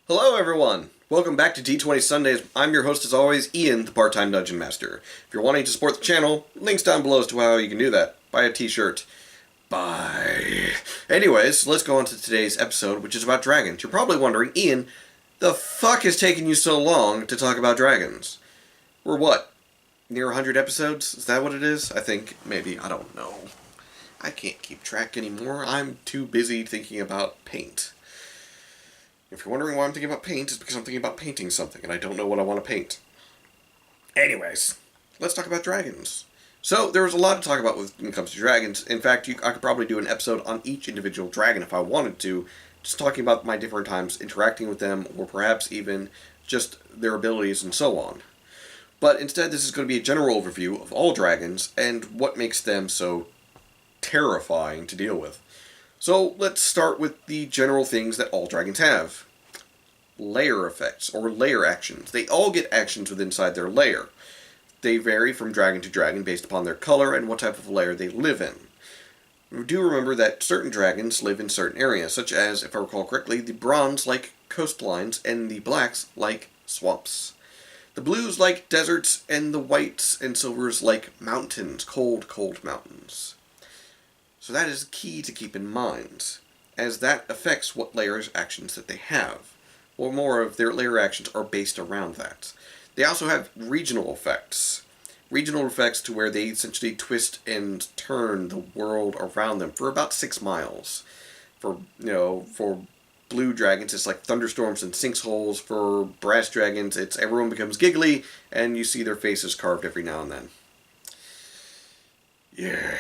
Hello everyone! Welcome back to D20 Sundays. I'm your host as always, Ian, the part-time Dungeon Master. If you're wanting to support the channel, links down below as to how you can do that. Buy a t-shirt. Bye. Anyways, let's go on to today's episode, which is about dragons. You're probably wondering, Ian, the fuck has taken you so long to talk about dragons? We're what? Near 100 episodes? Is that what it is? I think, maybe, I don't know. I can't keep track anymore. I'm too busy thinking about paint. If you're wondering why I'm thinking about paint, it's because I'm thinking about painting something, and I don't know what I want to paint. Anyways, let's talk about dragons. So, there's a lot to talk about when it comes to dragons. In fact, I could probably do an episode on each individual dragon if I wanted to, just talking about my different times interacting with them, or perhaps even just their abilities and so on. But instead, this is going to be a general overview of all dragons, and what makes them so terrifying to deal with. So let's start with the general things that all dragons have. Lair effects, or lair actions. They all get actions within inside their lair. They vary from dragon to dragon based upon their color and what type of lair they live in. Do remember that certain dragons live in certain areas, such as, if I recall correctly, the bronze like coastlines and the blacks like swamps. The blues like deserts, and the whites and silvers like mountains, cold, cold mountains. So that is key to keep in mind, as that affects what layers actions that they have, or more of their layer actions are based around that. They also have regional effects. Regional effects to where they essentially twist and turn the world around them for about 6 miles. For blue dragons, it's like thunderstorms and sinkholes. For brass dragons, it's everyone becomes giggly, and you see their faces carved every now and then. Yeah.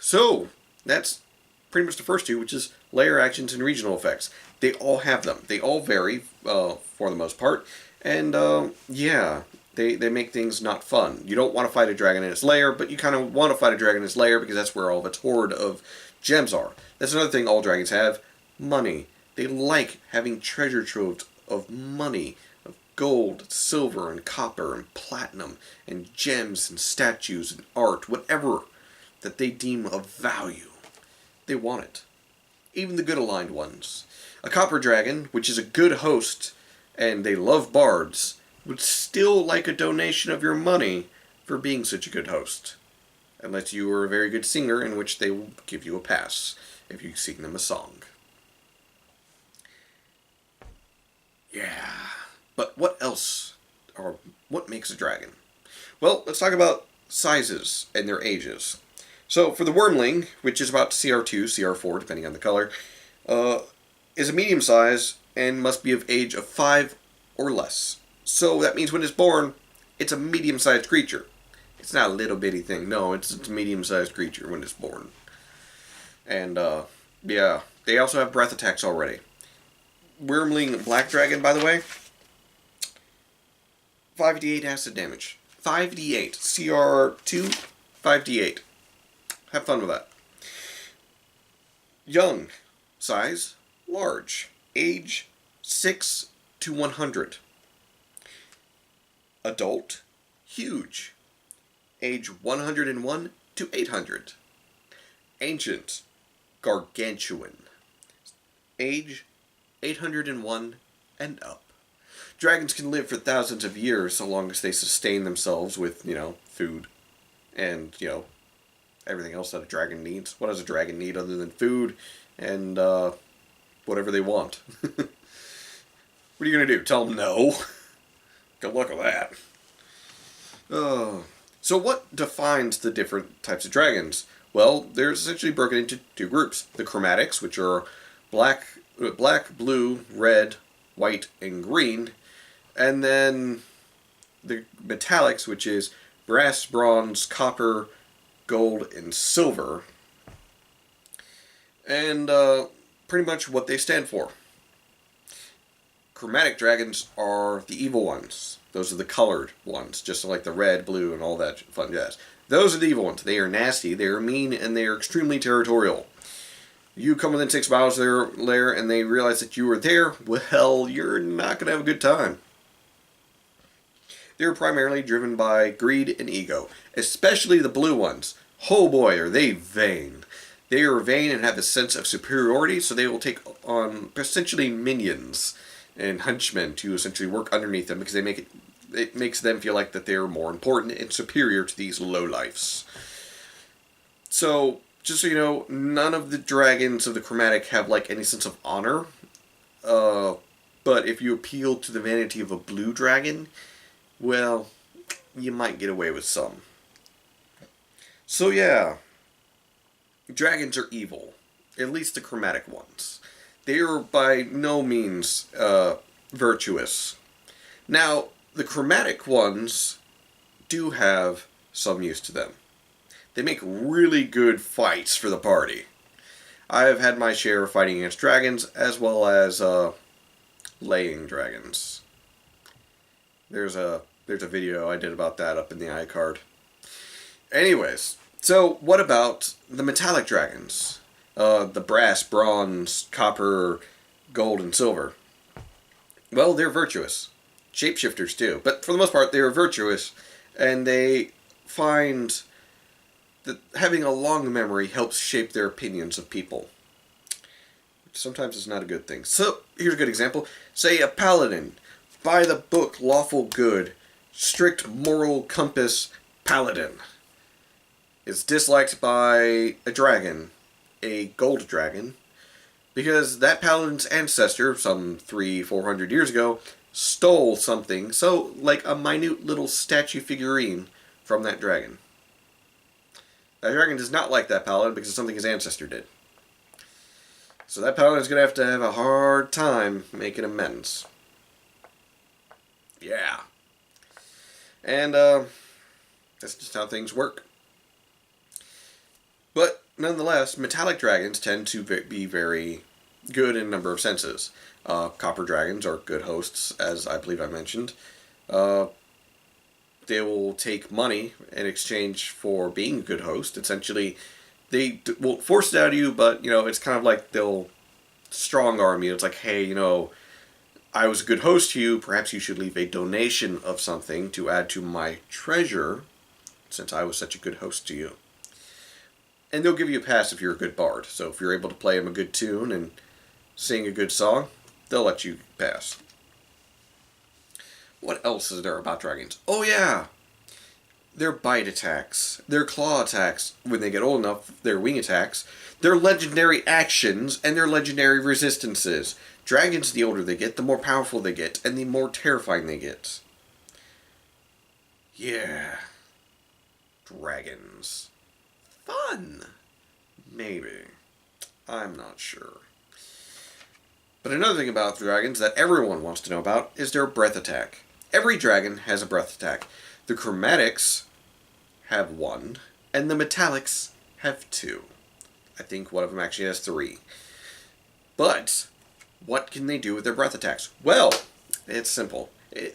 So, that's pretty much the first two, which is layer actions and regional effects. They all have them. They all vary, for the most part. And, they make things not fun. You don't want to fight a dragon in its lair, but you kind of want to fight a dragon in its lair because that's where all of its hoard of gems are. That's another thing all dragons have. Money. They like having treasure troves of money, of gold, silver, and copper, and platinum, and gems, and statues, and art, whatever that they deem of value. They want it. Even the good aligned ones. A copper dragon, which is a good host, and they love bards, would still like a donation of your money for being such a good host. Unless you are a very good singer, in which they will give you a pass if you sing them a song. Yeah. But what else? Or what makes a dragon? Well, let's talk about sizes and their ages. So, for the wormling, which is about CR2, CR4, depending on the color, is a medium size and must be of age of 5 or less. So, that means when it's born, it's a medium-sized creature. It's not a little bitty thing. No, it's a medium-sized creature when it's born. And, they also have breath attacks already. Wormling Black Dragon, by the way, 5d8 acid damage. 5d8. CR2, 5d8. Have fun with that. Young. Size, large. Age, 6 to 100. Adult, huge. Age 101 to 800. Ancient, gargantuan. Age 801 and up. Dragons can live for thousands of years so long as they sustain themselves with, food and, everything else that a dragon needs. What does a dragon need other than food and whatever they want? What are you going to do? Tell them no? Good luck with that. So what defines the different types of dragons? Well, they're essentially broken into 2 groups. The chromatics, which are black, blue, red, white, and green. And then the metallics, which is brass, bronze, copper, gold, and silver, and pretty much what they stand for. Chromatic dragons are the evil ones. Those are the colored ones, just like the red, blue, and all that fun jazz. Those are the evil ones. They are nasty, they are mean, and they are extremely territorial. You come within 6 miles of their lair and they realize that you are there, well, you're not going to have a good time. They're primarily driven by greed and ego, especially the blue ones. Oh boy, are they vain. They are vain and have a sense of superiority, so they will take on essentially minions and henchmen to essentially work underneath them because it makes them feel like that they're more important and superior to these lowlifes. So, just so you know, none of the dragons of the chromatic have like any sense of honor. But if you appeal to the vanity of a blue dragon, well, you might get away with some. So yeah, dragons are evil, at least the chromatic ones. They are by no means virtuous. Now, the chromatic ones do have some use to them. They make really good fights for the party. I have had my share of fighting against dragons, as well as laying dragons. There's a video I did about that up in the iCard. Anyways, so what about the metallic dragons? The brass, bronze, copper, gold, and silver. Well, they're virtuous. Shapeshifters too. But for the most part, they are virtuous, and they find that having a long memory helps shape their opinions of people. Sometimes it's not a good thing. So, here's a good example. Say a paladin. By the book, lawful good, strict moral compass, paladin. Is disliked by a dragon, a gold dragon, because that paladin's ancestor, some 300-400 years ago, stole something, so like a minute little statue figurine from that dragon. That dragon does not like that paladin because of something his ancestor did. So that paladin's going to have a hard time making amends. Yeah. And that's just how things work. But nonetheless, metallic dragons tend to be very good in a number of senses. Copper dragons are good hosts, as I believe I mentioned. They will take money in exchange for being a good host. Essentially, they won't force it out of you, but, it's kind of like they'll strong-arm you. It's like, hey, I was a good host to you. Perhaps you should leave a donation of something to add to my treasure, since I was such a good host to you. And they'll give you a pass if you're a good bard. So if you're able to play them a good tune and sing a good song, they'll let you pass. What else is there about dragons? Oh yeah! Their bite attacks, their claw attacks, when they get old enough, their wing attacks, their legendary actions, and their legendary resistances. Dragons, the older they get, the more powerful they get, and the more terrifying they get. Yeah. Dragons. Fun. Maybe. I'm not sure. But another thing about dragons that everyone wants to know about is their breath attack. Every dragon has a breath attack. The chromatics have 1, and the metallics have 2. I think one of them actually has 3. But what can they do with their breath attacks? Well, it's simple.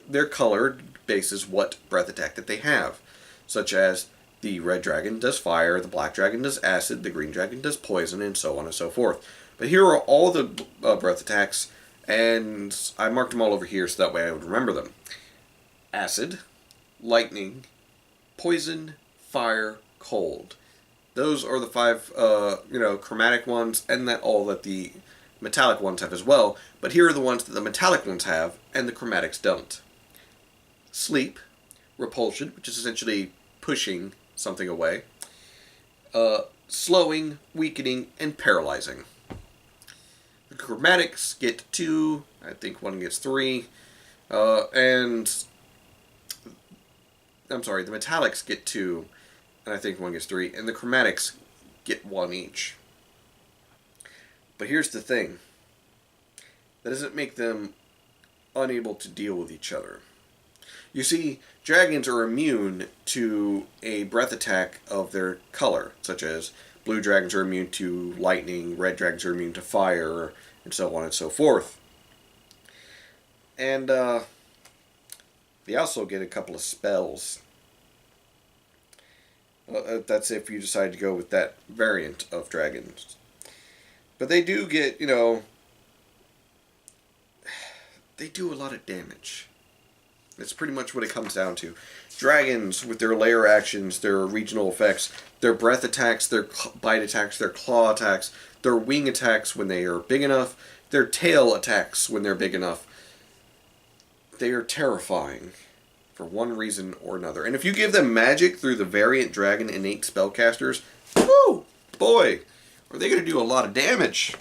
Their color bases what breath attack that they have, such as the red dragon does fire, the black dragon does acid, the green dragon does poison, and so on and so forth. But here are all the breath attacks, and I marked them all over here so that way I would remember them. Acid, lightning, poison, fire, cold. Those are the 5, chromatic ones, and all that the metallic ones have as well. But here are the ones that the metallic ones have, and the chromatics don't. Sleep, repulsion, which is essentially pushing something away. Slowing, weakening, and paralyzing. The chromatics get 2, I think one gets 3, the metallics get 2, and I think one gets 3, and the chromatics get 1 each. But here's the thing. That doesn't make them unable to deal with each other. You see, dragons are immune to a breath attack of their color, such as blue dragons are immune to lightning, red dragons are immune to fire, and so on and so forth. And they also get a couple of spells. That's if you decide to go with that variant of dragons. But they do get, they do a lot of damage. That's pretty much what it comes down to. Dragons, with their layer actions, their regional effects, their breath attacks, their bite attacks, their claw attacks, their wing attacks when they are big enough, their tail attacks when they're big enough. they are terrifying for one reason or another. And if you give them magic through the variant dragon innate spellcasters, whoo, boy, are they going to do a lot of damage.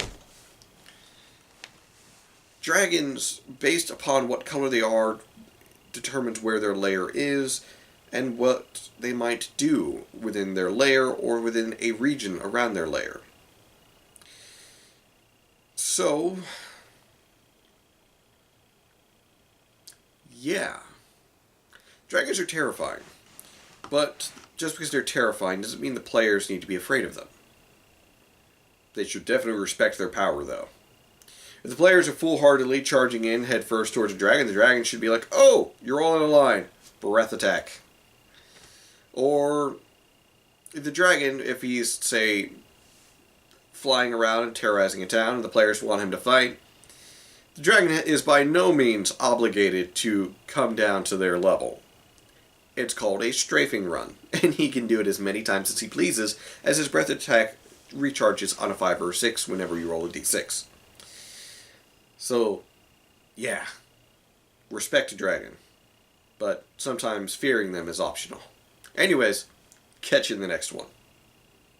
Dragons, based upon what color they are, determines where their lair is and what they might do within their lair or within a region around their lair. So, yeah. Dragons are terrifying. But just because they're terrifying doesn't mean the players need to be afraid of them. They should definitely respect their power, though. If the players are foolhardily charging in headfirst towards a dragon, the dragon should be like, oh, you're all in a line. Breath attack. Or the dragon, if he's, say, flying around and terrorizing a town, and the players want him to fight, the dragon is by no means obligated to come down to their level. It's called a strafing run, and he can do it as many times as he pleases, as his breath attack recharges on a 5 or a 6 whenever you roll a d6. So, yeah, respect a dragon, but sometimes fearing them is optional. Anyways, catch you in the next one.